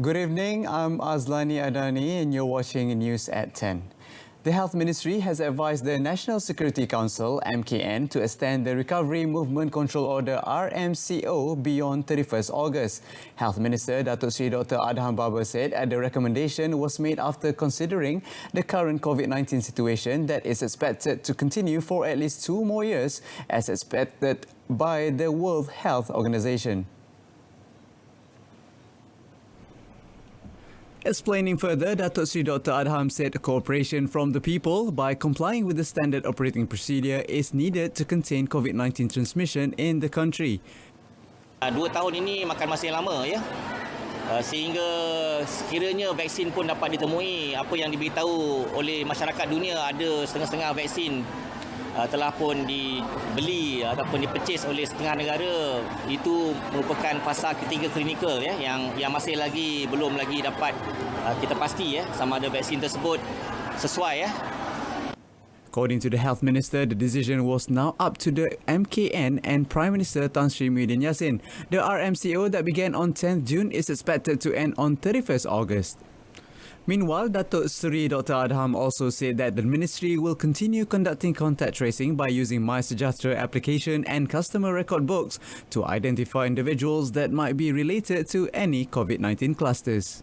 Good evening, I'm Azlani Adani and you're watching News at 10. The Health Ministry has advised the National Security Council, MKN, to extend the Recovery Movement Control Order RMCO beyond 31st August. Health Minister Datuk Seri Dr. Adham Baba said the recommendation was made after considering the current COVID-19 situation that is expected to continue for at least 2 more years, as expected by the World Health Organization. Explaining further, Datuk Seri Dr. Adham said cooperation from the people by complying with the standard operating procedure is needed to contain COVID-19 transmission in the country. 2 tahun ini makan masa yang lama ya. Sehingga sekiranya vaksin pun dapat ditemui, apa yang diberitahu oleh masyarakat dunia ada setengah-setengah vaksin telah pun dibeli ataupun dipurchase oleh setengah negara, itu merupakan fasa ketiga klinikal ya, yang masih lagi belum lagi dapat kita pasti ya sama ada vaksin tersebut sesuai ya. According to the Health Minister, the decision was now up to the MKN and Prime Minister Tan Sri Muhyiddin Yassin. The RMCO that began on 10th June is expected to end on 31st August. Meanwhile, Datuk Seri Dr. Adham also said that the ministry will continue conducting contact tracing by using MySejahtera application and customer record books to identify individuals that might be related to any COVID-19 clusters.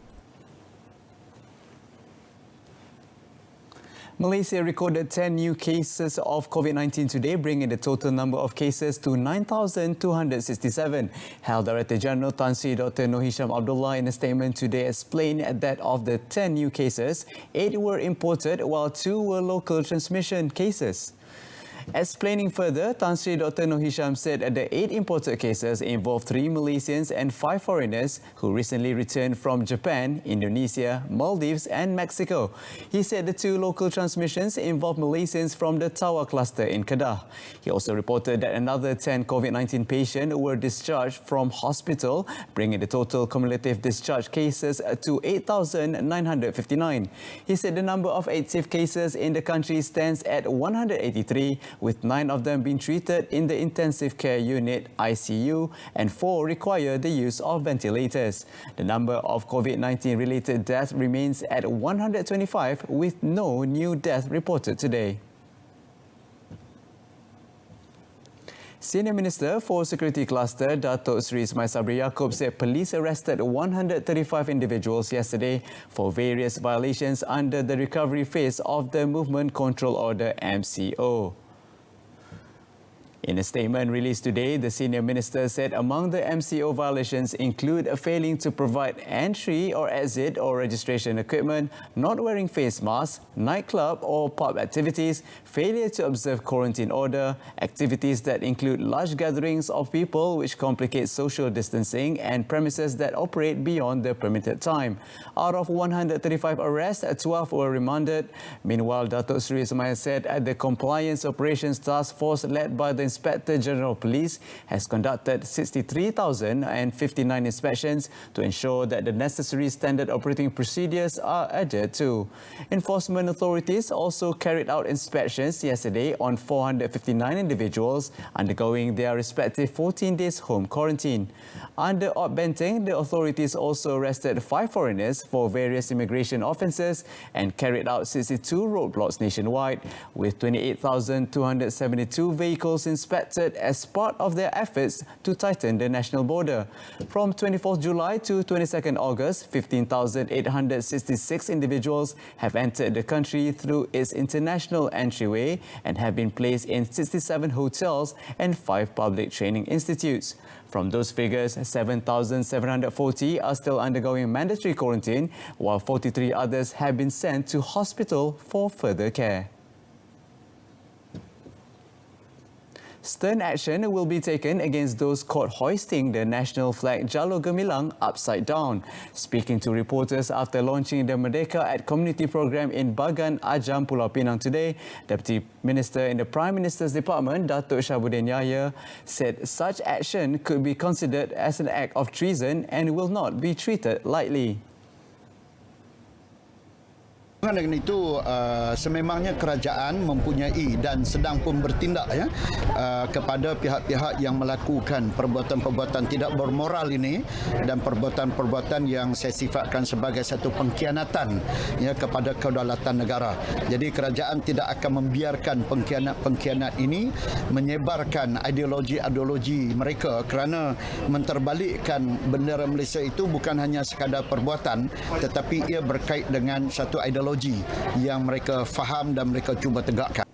Malaysia recorded 10 new cases of COVID-19 today, bringing the total number of cases to 9,267. Health Director General Tan Sri Dr. Noor Hisham Abdullah in a statement today explained that of the 10 new cases, 8 were imported while 2 were local transmission cases. Explaining further, Tan Sri Dr. Noor Hisham said that the 8 imported cases involved 3 Malaysians and 5 foreigners who recently returned from Japan, Indonesia, Maldives and Mexico. He said the 2 local transmissions involved Malaysians from the Tawa cluster in Kedah. He also reported that another 10 COVID-19 patients were discharged from hospital, bringing the total cumulative discharge cases to 8,959. He said the number of active cases in the country stands at 183, with 9 of them being treated in the intensive care unit ICU and 4 require the use of ventilators. The number of COVID-19 related deaths remains at 125, with no new death reported today. Senior Minister for Security Cluster Datuk Seri Ismail Sabri Yaakob said police arrested 135 individuals yesterday for various violations under the recovery phase of the Movement Control Order MCO. In a statement released today, the senior minister said among the MCO violations include failing to provide entry or exit or registration equipment, not wearing face masks, nightclub or pub activities, failure to observe quarantine order, activities that include large gatherings of people which complicate social distancing, and premises that operate beyond the permitted time. Out of 135 arrests, 12 were remanded. Meanwhile, Datuk Seri Ismail said the Compliance Operations Task Force led by the Inspector General Police has conducted 63,059 inspections to ensure that the necessary standard operating procedures are adhered to. Enforcement authorities also carried out inspections yesterday on 459 individuals undergoing their respective 14 days home quarantine. Under Ot Benteng, the authorities also arrested 5 foreigners for various immigration offences and carried out 62 roadblocks nationwide, with 28,272 vehicles inspected as part of their efforts to tighten the national border. From 24th July to 22nd August, 15,866 individuals have entered the country through its international entryway and have been placed in 67 hotels and 5 public training institutes. From those figures, 7,740 are still undergoing mandatory quarantine, while 43 others have been sent to hospital for further care. Stern action will be taken against those caught hoisting the national flag Jalur Gemilang upside down. Speaking to reporters after launching the Merdeka at Community program in Bagan Ajam, Pulau Pinang today, Deputy Minister in the Prime Minister's Department, Datuk Syabuddin Yahya, said such action could be considered as an act of treason and will not be treated lightly. Dengan itu, sememangnya kerajaan mempunyai dan sedang pun bertindak kepada pihak-pihak yang melakukan perbuatan-perbuatan tidak bermoral ini dan perbuatan-perbuatan yang saya sifatkan sebagai satu pengkhianatan kepada kedaulatan negara. Jadi kerajaan tidak akan membiarkan pengkhianat ini menyebarkan ideologi-ideologi mereka kerana menterbalikkan bendera Malaysia itu bukan hanya sekadar perbuatan tetapi ia berkait dengan satu ideologi yang mereka faham dan mereka cuba tegakkan.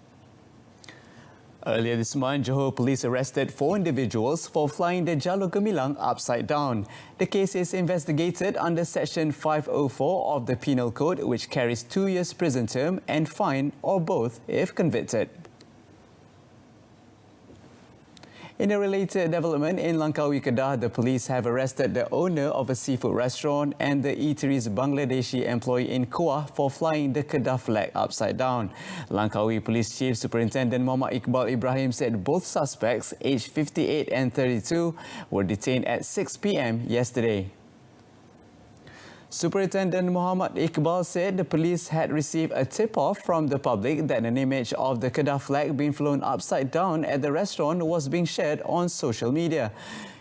Earlier this month, Johor Police arrested 4 individuals for flying the Jalur Gemilang upside down. The case is investigated under Section 504 of the Penal Code, which carries 2 years prison term and fine or both if convicted. In a related development in Langkawi, Kedah, the police have arrested the owner of a seafood restaurant and the eatery's Bangladeshi employee in Kuah for flying the Kedah flag upside down. Langkawi Police Chief Superintendent Muhammad Iqbal Ibrahim said both suspects, aged 58 and 32, were detained at 6 p.m. yesterday. Superintendent Muhammad Iqbal said the police had received a tip-off from the public that an image of the Kedah flag being flown upside down at the restaurant was being shared on social media.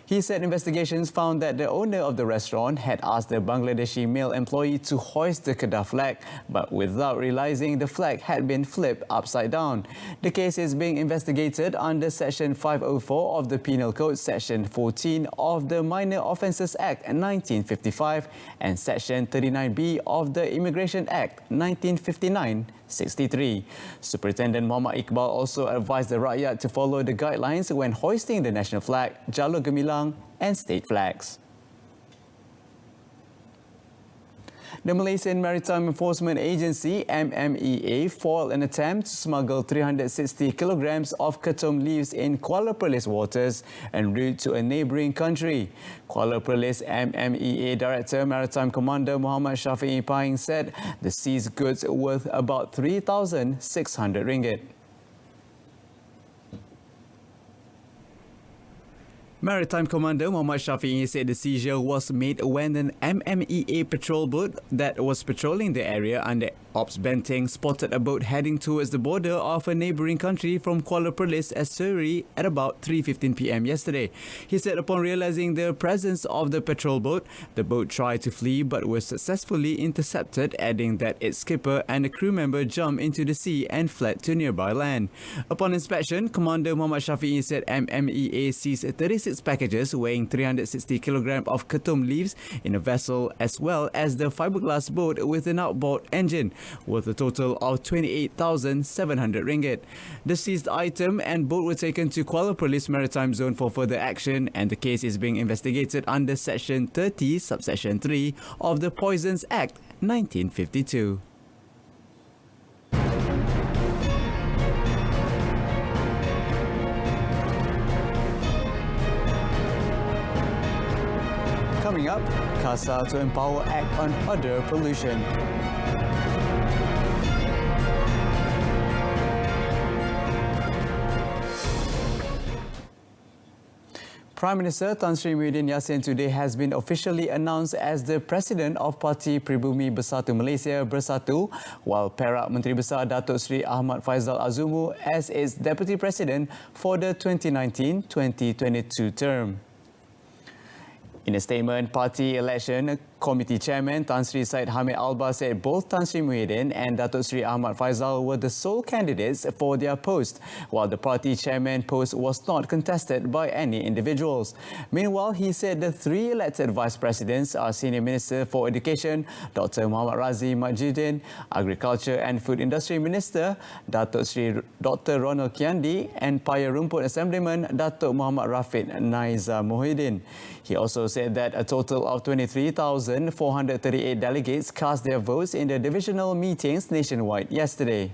He said investigations found that the owner of the restaurant had asked the Bangladeshi male employee to hoist the Kedah flag, but without realizing the flag had been flipped upside down. The case is being investigated under Section 504 of the Penal Code, Section 14 of the Minor Offences Act 1955 and Section 39B of the Immigration Act 1959-63. Superintendent Muhammad Iqbal also advised the rakyat to follow the guidelines when hoisting the national flag, Jalur Gemilang and state flags. The Malaysian Maritime Enforcement Agency, MMEA, foiled an attempt to smuggle 360 kilograms of ketum leaves in Kuala Perlis waters en route to a neighbouring country. Kuala Perlis MMEA Director Maritime Commander Muhammad Shafi'i Pahing said the seized goods worth about 3,600 ringgit. Maritime Commander Muhammad Shafi'i said the seizure was made when an MMEA patrol boat that was patrolling the area under Ops Benteng spotted a boat heading towards the border of a neighbouring country from Kuala Perlis estuary at about 3:15 p.m. yesterday. He said upon realising the presence of the patrol boat, the boat tried to flee but was successfully intercepted, adding that its skipper and a crew member jumped into the sea and fled to nearby land. Upon inspection, Commander Muhammad Shafi'i said MMEA seized 36 packages weighing 360 kilograms of ketum leaves in a vessel, as well as the fiberglass boat with an outboard engine, worth a total of 28,700 ringgit. The seized item and boat were taken to Kuala Perlis Maritime Zone for further action, and the case is being investigated under Section 30, Subsection 3 of the Poisons Act 1952. Coming up, CASA to empower act on odor pollution. Prime Minister Tan Sri Muhyiddin Yassin today has been officially announced as the President of Parti Pribumi Bersatu Malaysia Bersatu, while Perak Menteri Besar Datuk Sri Ahmad Faizal Azumu as its Deputy President for the 2019-2022 term. In a statement, Party Election Committee Chairman Tan Sri Syed Hamid Alba said both Tan Sri Muhyiddin and Datuk Sri Ahmad Faizal were the sole candidates for their post, while the party chairman post was not contested by any individuals. Meanwhile, he said the 3 elected vice presidents are Senior Minister for Education Dr. Muhammad Razi Majidin, Agriculture and Food Industry Minister Datuk Sri Dr. Ronald Kiandi, and Paya Rumput Assemblyman Datuk Muhammad Rafiq Naiza Muhyiddin. He also said that a total of 23,438 delegates cast their votes in the divisional meetings nationwide yesterday.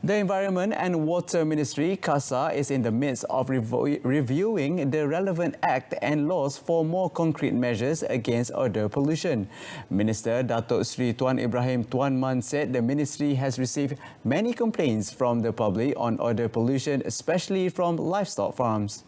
The Environment and Water Ministry, CASA, is in the midst of reviewing the relevant act and laws for more concrete measures against odor pollution. Minister Datuk Sri Tuan Ibrahim Tuan Man said the ministry has received many complaints from the public on odor pollution, especially from livestock farms.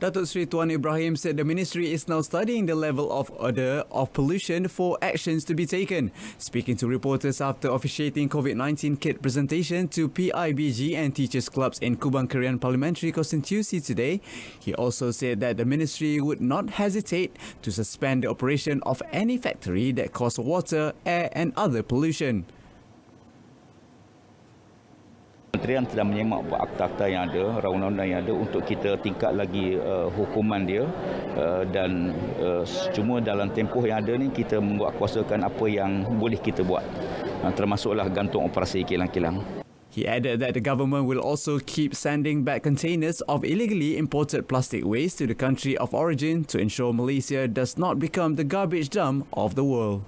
Datuk Seri Tuan Ibrahim said the ministry is now studying the level of odor of pollution for actions to be taken. Speaking to reporters after officiating COVID-19 kit presentation to PIBG and teachers clubs in Kubang Kerian Parliamentary Constituency today, he also said that the ministry would not hesitate to suspend the operation of any factory that cause water, air and other pollution. Kementerian sedang menyemak akta-akta yang ada, undang-undang yang ada untuk kita tingkat lagi hukuman dia dan cuma dalam tempoh yang ada ni kita membuat kuasakan apa yang boleh kita buat, termasuklah gantung operasi kilang-kilang. He added that the government will also keep sending back containers of illegally imported plastic waste to the country of origin to ensure Malaysia does not become the garbage dump of the world.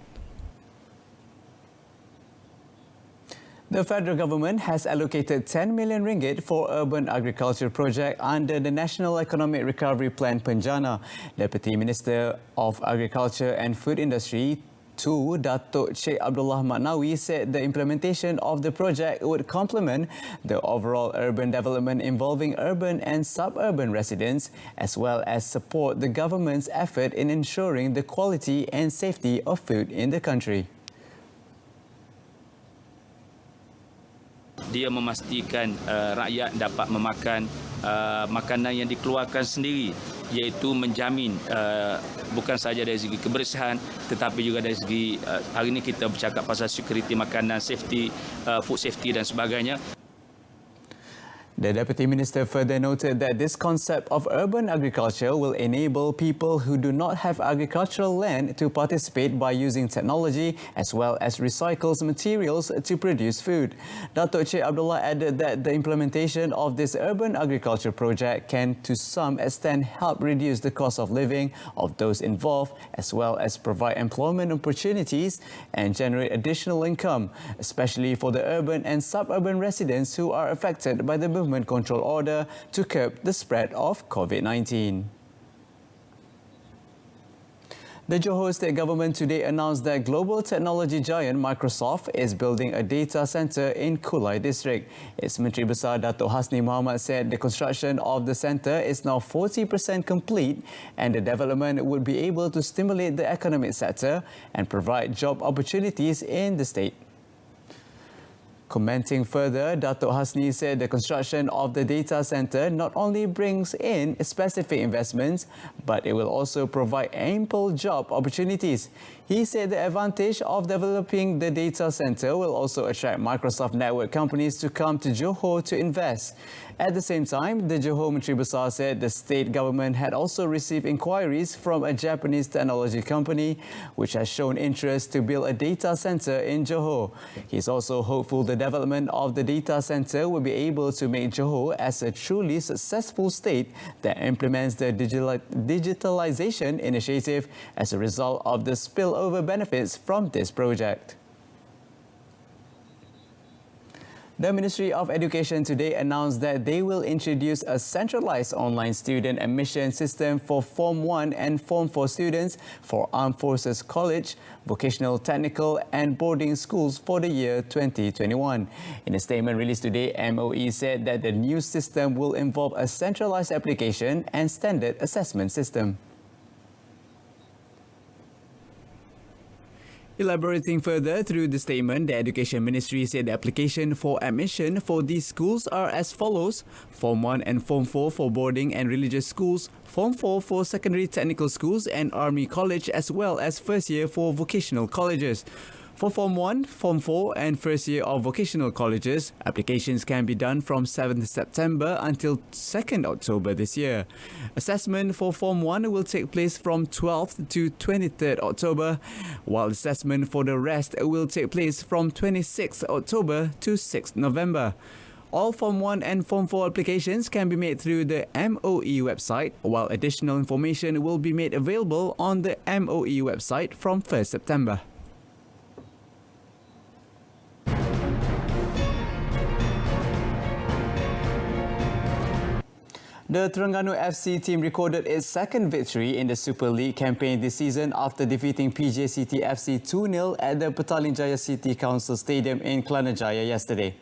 The federal government has allocated 10 million ringgit for urban agriculture project under the National Economic Recovery Plan Penjana. Deputy Minister of Agriculture and Food Industry Tun Datuk Sheikh Abdullah Maknawi said the implementation of the project would complement the overall urban development involving urban and suburban residents, as well as support the government's effort in ensuring the quality and safety of food in the country. Dia memastikan rakyat dapat memakan makanan yang dikeluarkan sendiri, iaitu menjamin bukan sahaja dari segi kebersihan tetapi juga dari segi hari ini kita bercakap pasal security makanan, safety, food safety dan sebagainya. The Deputy Minister further noted that this concept of urban agriculture will enable people who do not have agricultural land to participate by using technology as well as recycled materials to produce food. Datuk Sheikh Abdullah added that the implementation of this urban agriculture project can to some extent help reduce the cost of living of those involved, as well as provide employment opportunities and generate additional income, especially for the urban and suburban residents who are affected by the movement control order to curb the spread of COVID-19. The Johor State Government today announced that global technology giant Microsoft is building a data centre in Kulai District. Its Menteri Besar Datuk Hasni Mohamad said the construction of the centre is now 40% complete and the development would be able to stimulate the economic sector and provide job opportunities in the state. Commenting further, Datuk Hasni said the construction of the data centre not only brings in specific investments, but it will also provide ample job opportunities. He said the advantage of developing the data centre will also attract Microsoft network companies to come to Johor to invest. At the same time, the Johor Menteri Besar said the state government had also received inquiries from a Japanese technology company which has shown interest to build a data centre in Johor. He is also hopeful the development of the data centre will be able to make Johor as a truly successful state that implements the digitalization initiative as a result of the spillover benefits from this project. The Ministry of Education today announced that they will introduce a centralised online student admission system for Form 1 and Form 4 students for Armed Forces College, vocational, technical and boarding schools for the year 2021. In a statement released today, MOE said that the new system will involve a centralised application and standard assessment system. Elaborating further through the statement, the Education Ministry said the application for admission for these schools are as follows: Form 1 and Form 4 for boarding and religious schools, Form 4 for secondary technical schools and Army College, as well as first year for vocational colleges. For Form 1, Form 4 and first year of vocational colleges, applications can be done from 7th September until 2nd October this year. Assessment for Form 1 will take place from 12th to 23rd October, while assessment for the rest will take place from 26th October to 6th November. All Form 1 and Form 4 applications can be made through the MOE website, while additional information will be made available on the MOE website from 1st September. The Terengganu FC team recorded its second victory in the Super League campaign this season after defeating PJCT FC 2-0 at the Petaling Jaya City Council Stadium in Kelana Jaya yesterday.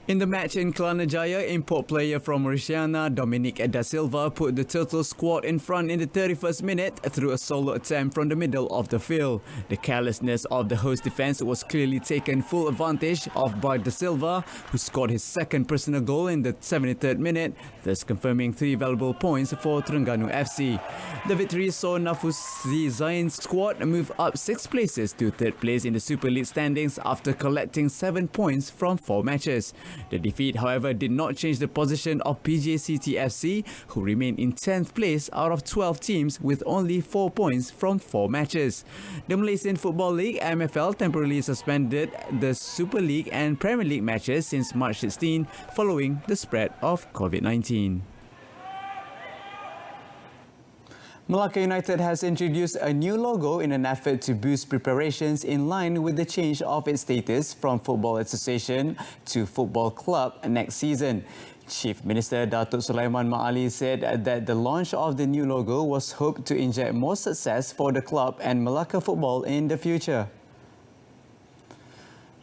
In the match in Kelanajaya, import player from Mauritiana, Dominic Da Silva, put the Turtle squad in front in the 31st minute through a solo attempt from the middle of the field. The carelessness of the host defence was clearly taken full advantage of by Da Silva, who scored his second personal goal in the 73rd minute, thus confirming 3 valuable points for Terengganu FC. The victory saw Nafusi Zain's squad move up 6 places to 3rd place in the Super League standings after collecting 7 points from 4 matches. The defeat, however, did not change the position of PJCT FC, who remain in 10th place out of 12 teams with only 4 points from 4 matches. The Malaysian Football League (MFL) temporarily suspended the Super League and Premier League matches since March 16 following the spread of COVID-19. Melaka United has introduced a new logo in an effort to boost preparations in line with the change of its status from Football Association to Football Club next season. Chief Minister Datuk Sulaiman Ma'ali said that the launch of the new logo was hoped to inject more success for the club and Melaka football in the future.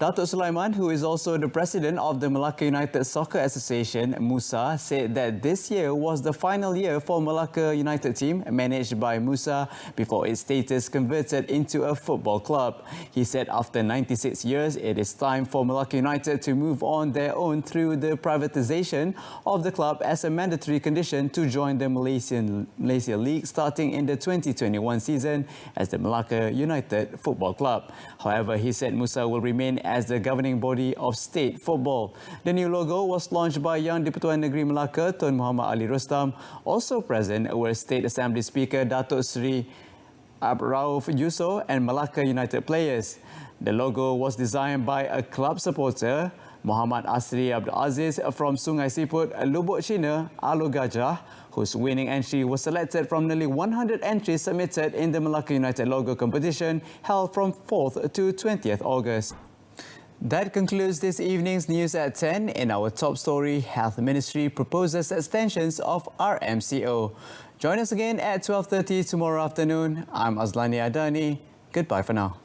Datuk Sulaiman, who is also the president of the Melaka United Soccer Association, Musa, said that this year was the final year for Melaka United team managed by Musa before its status converted into a football club. He said after 96 years, it is time for Melaka United to move on their own through the privatisation of the club as a mandatory condition to join the Malaysia League starting in the 2021 season as the Melaka United Football Club. However, he said Musa will remain as the governing body of state football. The new logo was launched by Yang di-Pertuan Negeri Melaka, Tun Muhammad Ali Rustam. Also present were State Assembly Speaker Datuk Seri Rauf Yusof and Melaka United players. The logo was designed by a club supporter, Muhammad Asri Abdul Aziz from Sungai Siput, Lubuk Cina, Alor Gajah, whose winning entry was selected from nearly 100 entries submitted in the Melaka United logo competition held from 4th to 20th August. That concludes this evening's news at 10. In our top story, Health Ministry proposes extensions of RMCO. Join us again at 12:30 tomorrow afternoon. I'm Azlani Adani. Goodbye for now.